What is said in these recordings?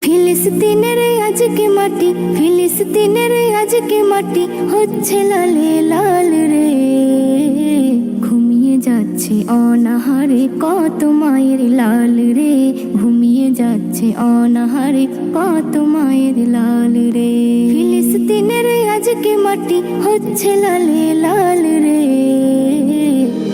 ফিলিস্তিনের আজকে মাটি, ফিলিস্তিনের আজকে মাটি হচ্ছে লালে লাল রে। ঘুমিয়ে যাচ্ছে অনাহারে কত মায়ের লাল রে, ঘুমিয়ে যাচ্ছে অনাহারে কত মায়ের লাল রে। ফিলিস্তিনের আজকে মাটি হচ্ছে লালে লাল রে,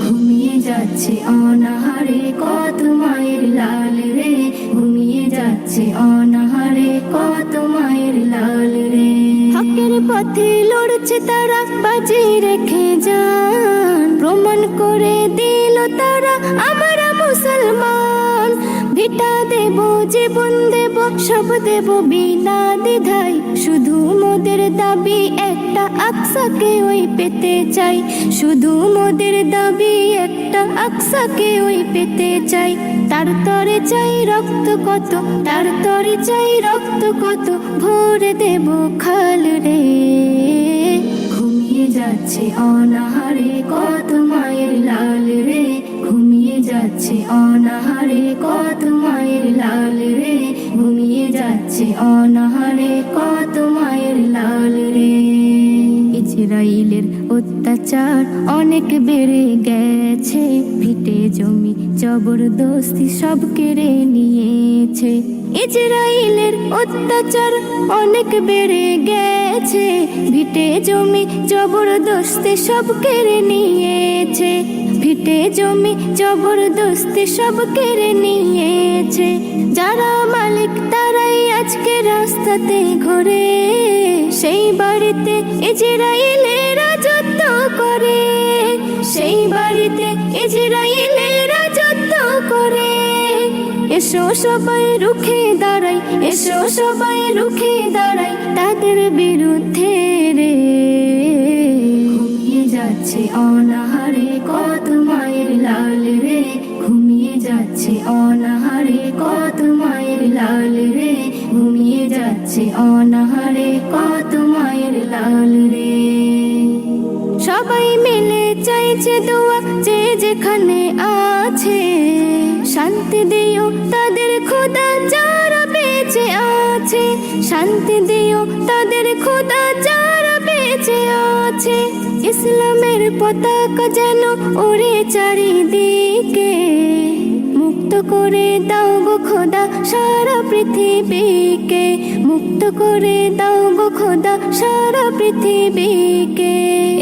ঘুমিয়ে যাচ্ছে অনাহারে কত মায়ের লাল রে, ঘুমিয়ে যাচ্ছে অনাহারে কত মায়ের লাল রে। হকের পথে লড়ছে তারা, বাজি রেখে যান, প্রমাণ করে দিল তারা আমরা মুসলমান। ভিটা দেব, জীবন দেব, সব দেব বিনা দ্বিধায়, শুধু মোদের দাবি একটা, আকসাকে ওই পেতে চাই। শুধু মোদের দাবি একটা, আকসাকে ওই পেতে চাই। তার তরে চাই রক্ত কত, তার তরে চাই রক্ত কত, ভরে দেব খাল রে। ঘুমিয়ে যাচ্ছে অনাহারে কত মায়ের লাল রে, ঘুমিয়ে যাচ্ছে অনাহারে কত মায়ের লাল রে, ঘুমিয়ে যাচ্ছে অনাহারে কত মায়ের লাল রে। ইসরাইলের অত্যাচার অনেক বেড়ে গেছে, ভিটে জমি জবরদস্তি সব কেড়ে নিয়েছে। ইসরাইলের অত্যাচার অনেক বেড়ে গেছে, ভিটে জমি জবরদস্তি সব কেড়ে নিয়েছে। ভিটে জমি জবরদস্তি সব কেড়ে নিয়েছে। যারা মালিক তারাই আজকে রাস্তাতে ঘোরে, সেই বাড়িতে ইসরাইলের রাজত্ব করে, সেই বাড়িতে ইসরাইলের রাজত্ব করে। এসো সবাই রুখে দাঁড়াই, এসো সবাই রুখে দাঁড়াই তাদের বিরুদ্ধে রে। ঘুমিয়ে যাচ্ছে অনাহারে কত মায়ের লাল রে, ঘুমিয়ে যাচ্ছে অনাহারে কত মায়ের লাল রে, ঘুমিয়ে যাচ্ছে অনাহারে কত মায়ের লাল রে। সবাই মিলে চাইছে দোয়া, যে যেখানে আছে, শান্তি দিও তাদের খোদা যারা বেঁচে আছে, শান্তি দিও তাদের খোদা যারা বেঁচে আছে। ইসলামের পতাকা যেন ওরে চারিদিকে, মুক্ত করে দাও গো খোদা সারা পৃথিবীকে, মুক্ত করে দাও গো খোদা সারা পৃথিবীকে।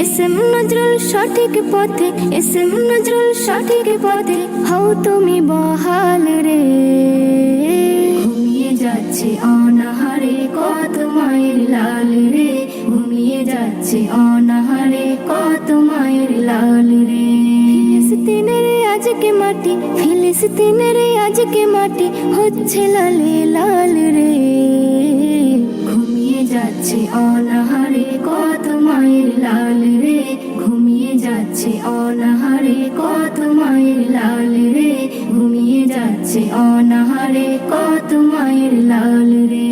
এসএম নজরুল সঠিক পথে, এসএম নজরুল সঠিক পথে, হও তুমি বহাল রে। ঘুমিয়ে যাচ্ছে অনাহারে কত মায়ের লাল রে, ঘুমিয়ে যাচ্ছে অনাহারে কত মায়ের লাল রে। ফিলিস্তিনের আজকে মাটি, ফিলিস্তিনের আজকে মাটি হচ্ছে লালে লাল রে। ঘুমিয়ে যাচ্ছে অনাহারে কত মায়ের লাল রে, ঘুমিয়ে যাচ্ছে অনাহারে কত মায়ের লাল রে, ঘুমিয়ে যাচ্ছে অনাহারে কত মায়ের লাল রে।